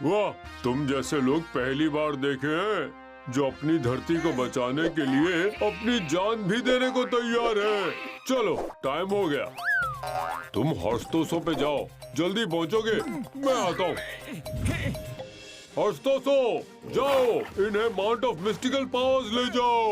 वाह, तुम जैसे लोग पहली बार देखे हैं जो अपनी धरती को बचाने के लिए अपनी जान भी देने को तैयार है। चलो टाइम हो गया, तुम हॉर्सटोसो पे जाओ, जल्दी पहुंचोगे। मैं आता हूँ। हॉर्सटोसो जाओ, इन्हें माउंट ऑफ मिस्टिकल पावर्स ले जाओ।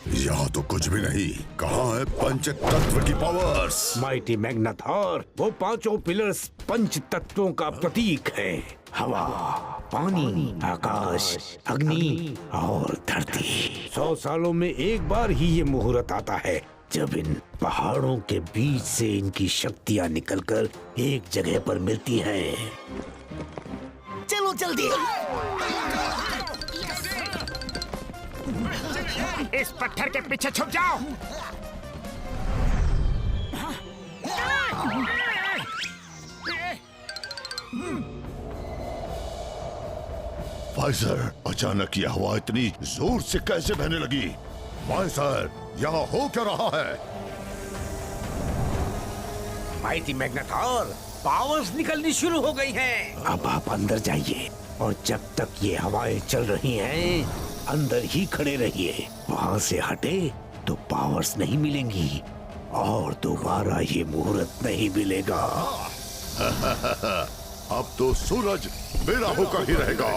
यहाँ तो कुछ भी नहीं। कहाँ है पंच तत्व की पावर्स? माइटी मैग्नाथोर, वो पांचों पिलर्स पंच तत्वों का प्रतीक है। हवा, पानी, आकाश, अग्नि और धरती। 100 सालों में एक बार ही ये मुहूर्त आता है। जब इन पहाड़ों के बीच से इनकी शक्तियां निकलकर एक जगह पर मिलती हैं। चलो जल्दी। इस पत्थर के पीछे छुप जाओ। वाइजर, अचानक यह हवा इतनी जोर से कैसे बहने लगी? वाइजर, यहाँ हो क्या रहा है? माइटी मैग्नेटॉर, पावर्स निकलनी शुरू हो गई हैं। अब आप अंदर जाइए और जब तक ये हवाएं चल रही हैं, अंदर ही खड़े रहिए। वहाँ से हटे तो पावर्स नहीं मिलेंगी और दोबारा ये मुहूर्त नहीं मिलेगा। अब तो सूरज मेरा होकर ही रहेगा।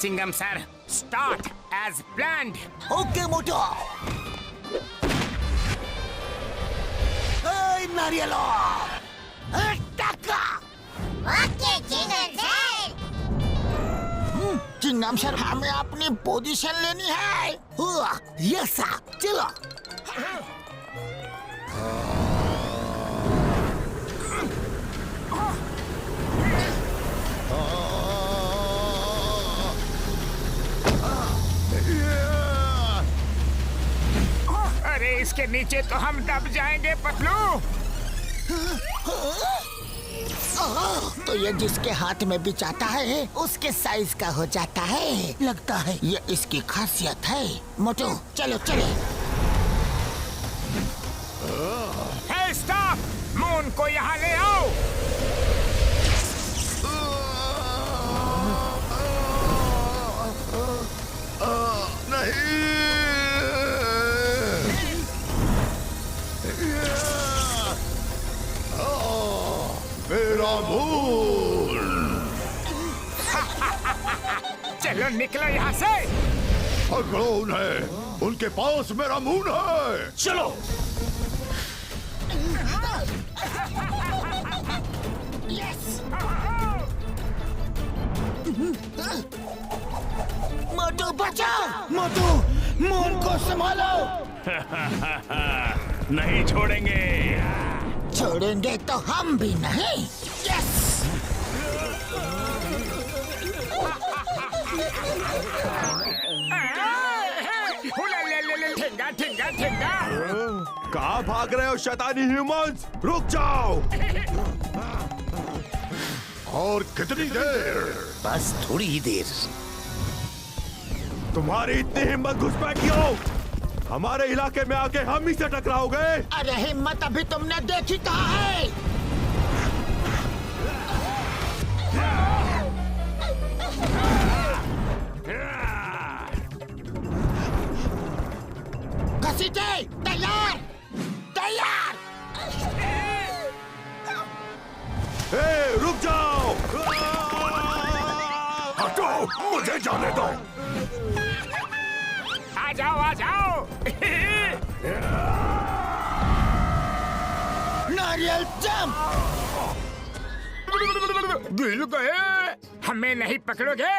Chingam sir, start as planned. Okay Motu. नारियलो, टक्का। Okay Chingam sir. Chingam sir, हमें अपनी पोजीशन लेनी है। यस सर, चलो। अरे इसके नीचे तो हम दब जाएंगे पतलू। तो ये जिसके हाथ में भी जाता है उसके साइज का हो जाता है। लगता है ये इसकी खासियत है। मोटू चलो चले। हे स्टॉप, मून को यहाँ ले आओ। मेरा मून। चलो निकलो यहाँ से। पकड़ो उन्हें, उनके पास मेरा मून है। चलो। मोटू बचाओ। मोटू, मून को संभालो। नहीं छोड़ेंगे। छोड़ेंगे तो हम भी नहीं। यस। ठेंगा ठेंगा ठेंगा। कहाँ भाग रहे हो शैतानी ह्यूमंस? रुक जाओ। और कितनी देर? बस थोड़ी ही देर। तुम्हारी इतनी हिम्मत घुसपैठ क्यों? हमारे इलाके में आके हम ही से टकराओगे? अरे हिम्मत अभी तुमने देखी कहाँ है? घसीटे, तैयार तैयार। रुक जाओ। हटो, मुझे जाने दो। आ जाओ आ जाओ। नारियल जंप। गिर गए। हमें नहीं पकड़ोगे?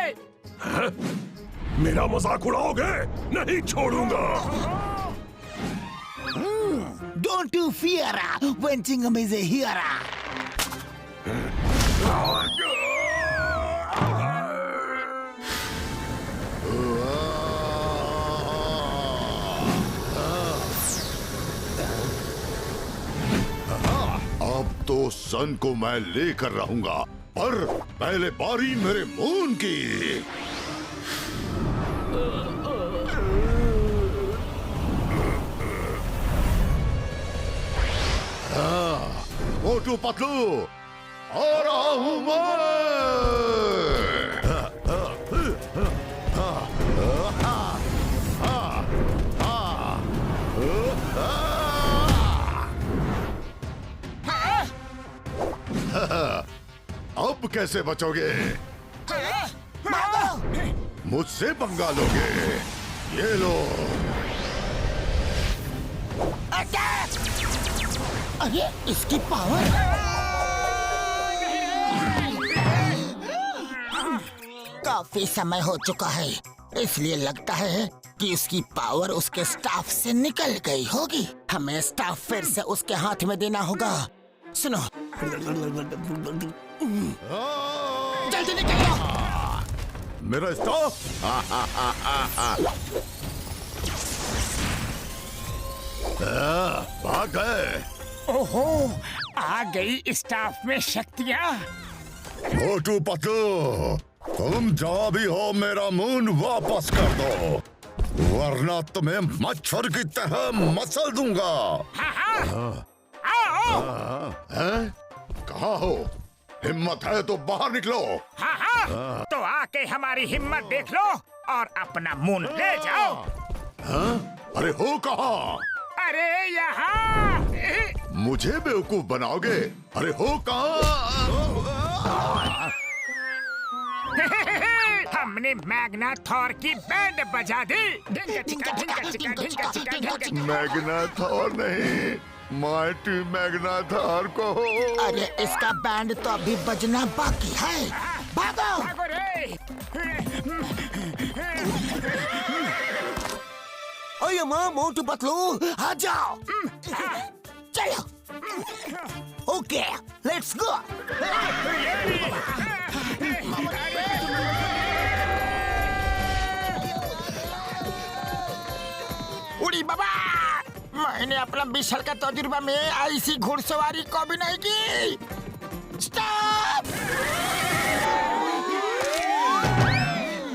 मेरा मजाक उड़ाओगे? नहीं छोड़ूंगा। Don't you fear when Chingam is here. अब तो सन को मैं लेकर रहूंगा, पर पहले बारी मेरे मून की। मोटू पतलू, आ रहा हूं मैं। अब कैसे बचोगे? मुझसे पंगा लोगे? ये लो। अरे इसकी पावर! काफी समय हो चुका है, इसलिए लगता है कि उसकी पावर उसके स्टाफ से निकल गई होगी। हमें स्टाफ फिर से उसके हाथ में देना होगा। सुनो, जल्दी निकलो। मेरा स्टाफ भाग गए। ओहो, आ गई स्टाफ में शक्तियाँ। मोटू पतलू, तुम जहाँ भी हो मेरा मून वापस कर दो, वरना तुम्हें मच्छर की तरह मसल दूंगा। कहाँ हो? हिम्मत है तो बाहर निकलो। हाँ, तो आके हमारी हिम्मत देख लो और अपना मून ले जाओ। अरे हो कहाँ? अरे यहाँ। मुझे बेवकूफ बनाओगे? अरे हो कहाँ? हमने मैग्ना थॉर की बैंड बजा दी। ढिंका चिका, ढिंका चिका, ढिंका चिका, ढिंका चिका। मैग्ना थॉर नहीं, माइटी मैग्ना थॉर को। अरे इसका बैंड तो अभी बजना बाकी है। भागो! भागो रे! ओए माँ, मोटू पतलू आ जाओ। चलो। Okay, let's go. उड़ी बाबा, मैंने अपना 20 साल का तजुर्बा में ऐसी घुड़सवारी कभी नहीं की। स्टॉप!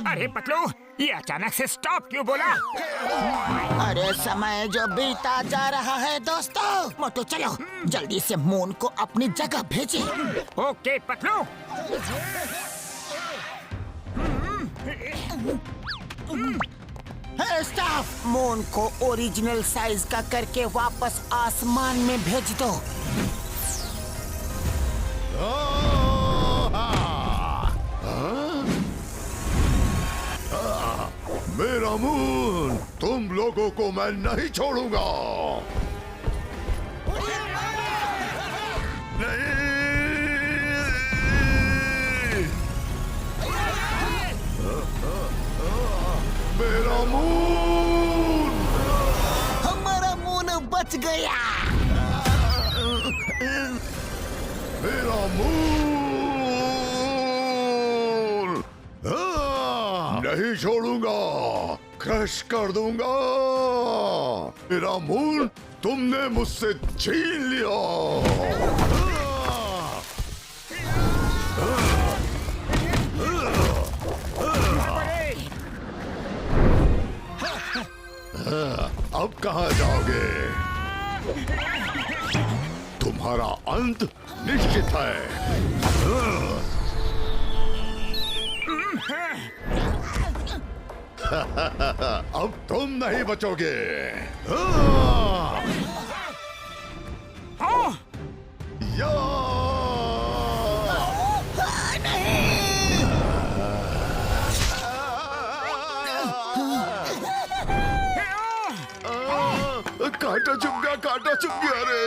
अरे पतलू, ये अचानक से स्टॉप क्यों बोला? अरे समय जो बीता जा रहा है दोस्तों। मोटू चलो, जल्दी से मून को अपनी जगह भेजे। ओके पतलू। स्टाफ, मून को ओरिजिनल साइज का करके वापस आसमान में भेज दो। मेरा मून, तुम लोगों को मैं नहीं छोड़ूंगा। नहीं। मेरा मून! हमारा मून बच गया। मेरा मून! नहीं छोड़ूंगा, क्रश कर दूंगा। मेरा मून तुमने मुझसे छीन लिया। अब कहाँ जाओगे? तुम्हारा अंत निश्चित है। अब तुम नहीं बचोगे। या! कांटा चुभ गया, कांटा चुभ गया रे।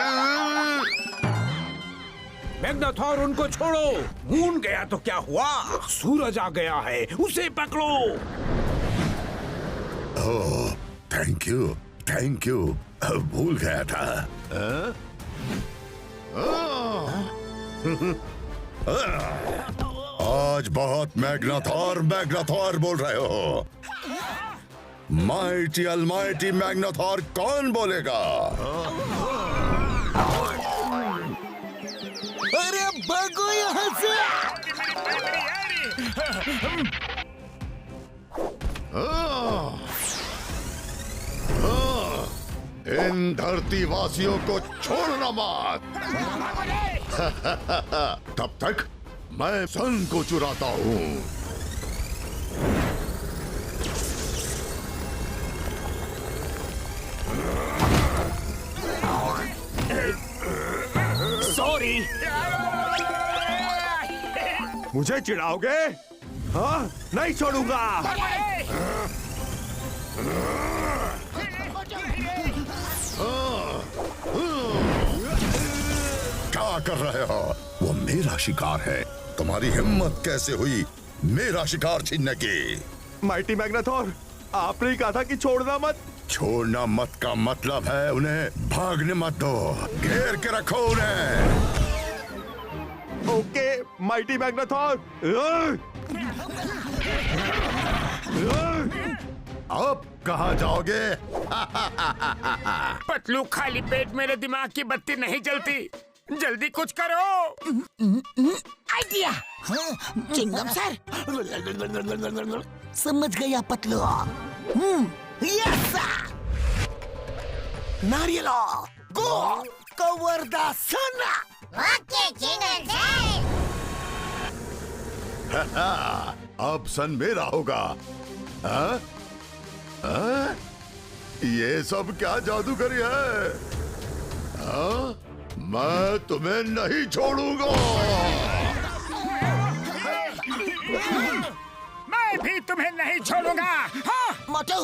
मैग्नाथॉर, उनको छोड़ो। मून गया तो क्या हुआ? सूरज आ गया है, उसे पकड़ो। ओह, थैंक यू, थैंक यू। भूल गया था। आज बहुत मैग्नाथॉर मैग्नाथॉर बोल रहे हो। माइटी अलमाइटी मैग्नाथॉर कौन बोलेगा? अरे भागो यहाँ से! इन धरती वासियों को छोड़ना मत। तब तक मैं सन को चुराता हूँ। सॉरी। मुझे चिढ़ाओगे? हाँ, नहीं छोड़ूंगा। क्या कर रहे हो? वो मेरा शिकार है। तुम्हारी हिम्मत कैसे हुई मेरा शिकार छीनने की? माइटी मैग्नाथोर, आपने ही कहा था कि छोड़ना मत। छोड़ना मत का मतलब है उन्हें भागने मत दो, घेर के रखो उन्हें। Okay mighty Magnathor. अब कहाँ जाओगे? पतलू, खाली पेट मेरे दिमाग की बत्ती नहीं जलती। जल्दी कुछ करो। आइडिया। चिंगम सर, समझ गया पतलू। यस नारियल go cover the sun. Okay Chingam sir. अब सन मेरा होगा। हाँ? हाँ? ये सब क्या जादूगरी है? हाँ? मैं तुम्हें नहीं छोड़ूंगा। मैं भी तुम्हें नहीं छोड़ूंगा। हाँ? मोटू,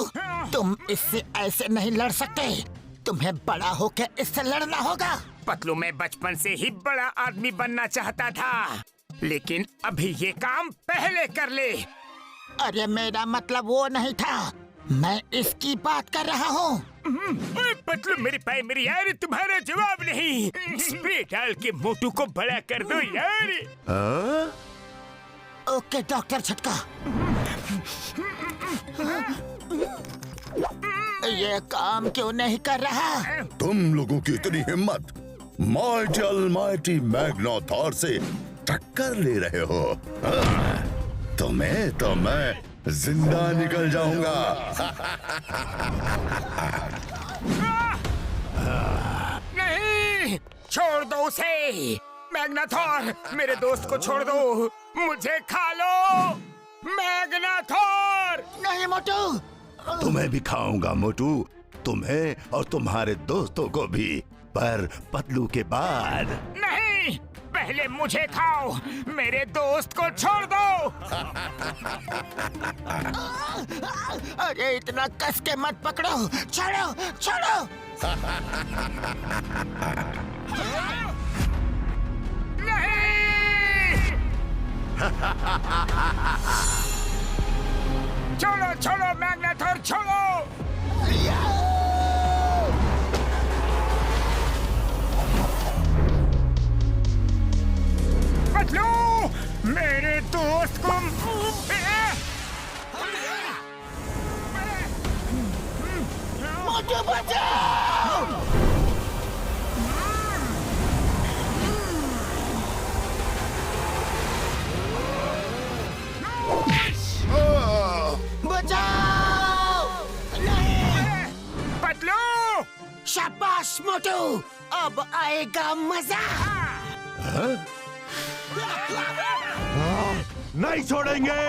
तुम इससे ऐसे नहीं लड़ सकते। तुम्हें बड़ा होकर इससे लड़ना होगा। पतलू, मैं बचपन से ही बड़ा आदमी बनना चाहता था, लेकिन अभी ये काम पहले कर ले। अरे मेरा मतलब वो नहीं था, मैं इसकी बात कर रहा हूँ। पतलू, मेरी पाई मेरी यार, तुम्हारा जवाब नहीं। स्प्रे डाल के मोटू को बड़ा कर दो यार। हाँ? ओके डॉक्टर झटका। ये काम क्यों नहीं कर रहा? तुम लोगों की इतनी हिम्मत माइटी अलमाइटी मैग्नाथोर से टक्कर ले रहे हो? हाँ, तुम्हें तो मैं जिंदा निकल जाऊंगा। नहीं, छोड़ दो उसे। मैग्नाथोर, मेरे दोस्त को छोड़ दो। मुझे खा लो मैग्नाथोर। नहीं मोटू। तुम्हें भी खाऊंगा मोटू, तुम्हें और तुम्हारे दोस्तों को भी, पर पतलू के बाद। नहीं, पहले मुझे खाओ, मेरे दोस्त को छोड़ दो। अरे इतना कस के मत पकड़ो, छोड़ो छोड़ो। नहीं। छोड़ो छोड़ो मैग्नाथोर, छोड़ो। पतलू, मेरे दोस्त को। मोटू बचाओ। बचाओ। नहीं। पतलू, शाबाश मोटू, अब आएगा मजा। नहीं छोड़ेंगे।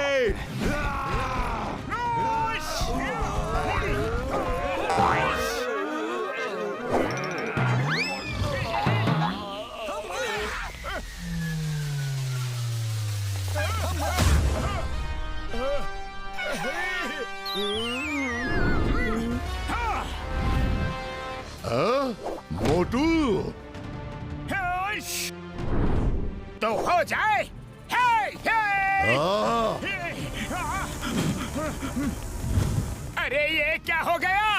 मोटू, तो हो जाए। अरे ये क्या हो गया?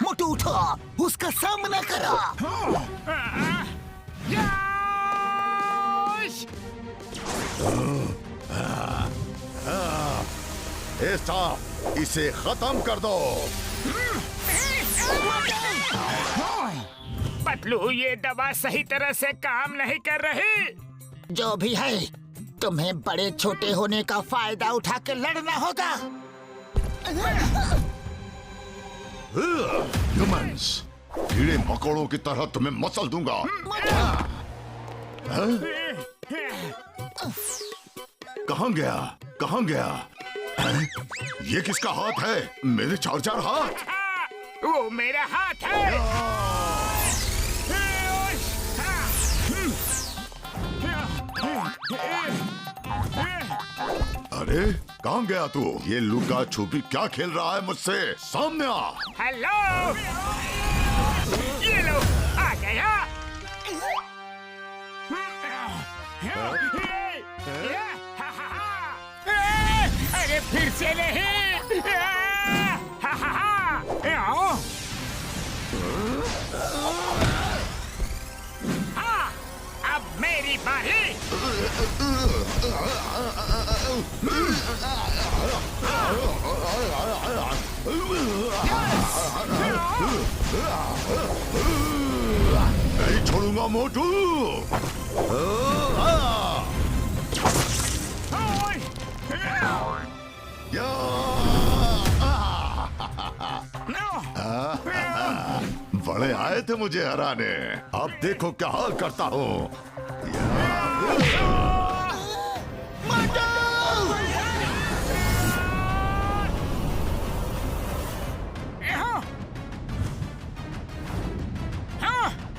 मोटू उठो, उसका सामना करो। स्टाफ, इसे खत्म कर दो। पतलू, ये दवा सही तरह से काम नहीं कर रही। जो भी है, तुम्हें बड़े छोटे होने का फायदा उठा के लड़ना होगा। ह्यूमंस, कीड़े मकोड़ों की तरह तुम्हें मसल दूंगा। कहाँ गया? कहाँ गया? ये किसका हाथ है? मेरे 4 हाथ। वो मेरा हाथ है। अरे कहाँ गया तू? ये लुका छुपी क्या खेल रहा है मुझसे? सामने आ। हेलो, ये लो, आ गया। अरे फिर से नहीं। हाँ, अब मेरी बारी। नहीं छोड़ूंगा मोटू। बड़े आए थे मुझे हराने, अब देखो क्या हाल करता हूँ।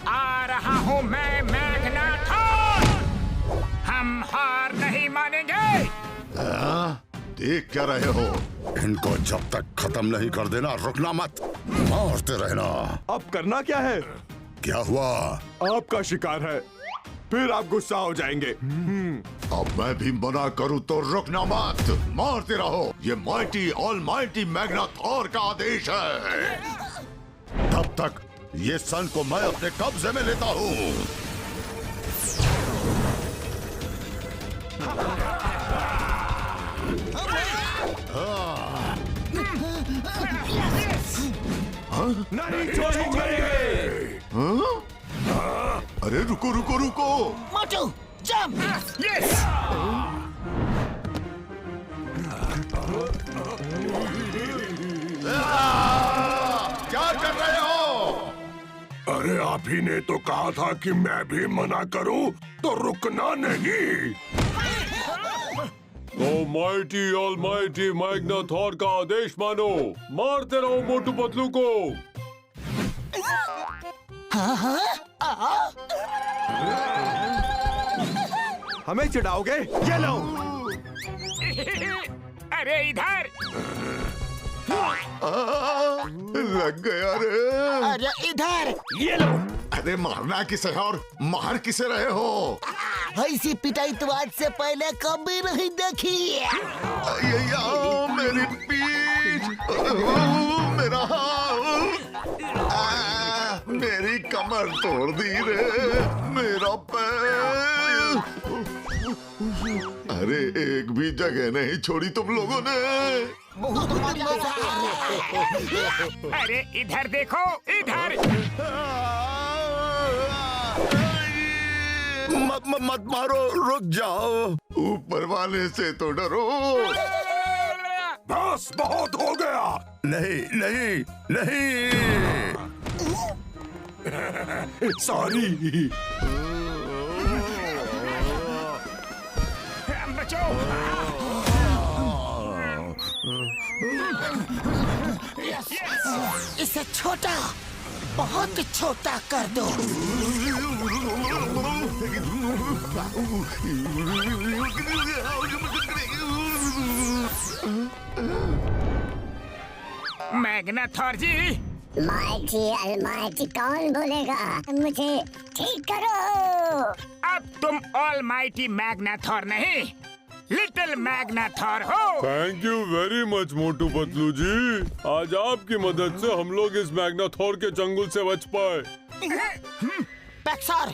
आ रहा हूँ मैं, मैग्नाथॉर। हम हार नहीं मानेंगे। देख क्या रहे हो? इनको जब तक खत्म नहीं कर देना रुकना मत, मारते रहना। अब करना क्या है? क्या हुआ? आपका शिकार है, फिर आप गुस्सा हो जाएंगे। अब मैं भी मना करूं तो रुकना मत, मारते रहो। ये माइटी ऑलमाइटी मैग्नाथॉर का आदेश है। तब तक ये सन को मैं अपने कब्जे में लेता हूँ। नहीं छोड़ेंगे। अरे रुको रुको रुको। मोटू, जंप। यस। क्या कर रहे हो? अरे आप ही ने तो कहा था कि मैं भी मना करूं तो रुकना नहीं। माइटी ऑलमाइटी मैग्नाथॉर का आदेश मानो, मारते रहो मोटू पतलू को। हमें चिढ़ाओगे? ये लो। अरे इधर। लग गया रे। अरे इधर। ये लो। अरे मारना किसे है और मार किसे रहे हो? ऐसी पिटाई तो आज से पहले कभी नहीं देखी। मेरी पीठ, मेरा हाथ, मेरी कमर तोड़ दी रे, मेरा पैर। अरे एक भी जगह नहीं छोड़ी तुम लोगों ने। अरे इधर देखो, इधर। मत मारो, रुक जाओ। ऊपर वाले से तो डरो। बस बहुत हो गया। नहीं नहीं नहीं। सॉरी। बचाओ। इसे छोटा, बहुत छोटा कर दो। मैग्नाथॉर जी। माइटी अलमाइटी कौन बोलेगा? मुझे ठीक करो। अब तुम ऑलमाइटी मैग्नाथॉर नहीं, लिटिल मैग्नाथॉर हो। Thank you very much Motu Patlu जी। आज आपकी मदद से हम लोग इस मैग्नाथॉर के चंगुल से बच पाए। पैक्सर,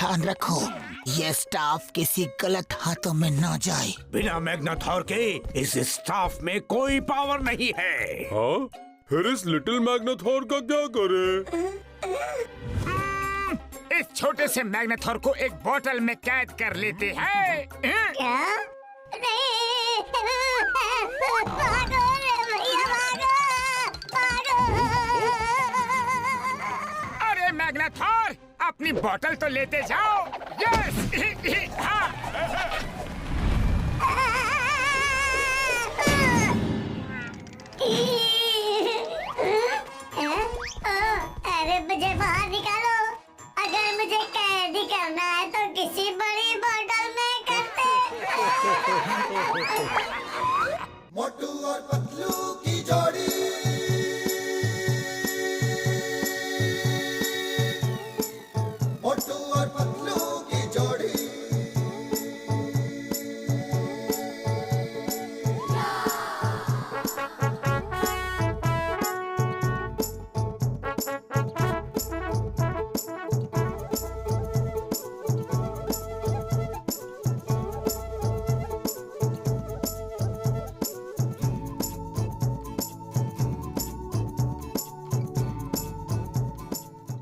ध्यान रखो, ये स्टाफ किसी गलत हाथों में ना जाए। बिना मैग्नाथॉर के इस स्टाफ में कोई पावर नहीं है। हाँ, फिर इस लिटिल मैग्नाथॉर का क्या करे? इस छोटे से मैग्नेथॉर को एक बोतल में कैद कर लेते हैं। क्या? नहीं, भागो रे भैया, भागो। अरे मैग्नेथॉर, अपनी बोतल तो लेते जाओ। यस। हाँ। अरे मुझे बाहर निकालो। अगर मुझे कैदी करना है तो किसी बड़ी बोतल में करते। मोटू और पतलू की जोड़ी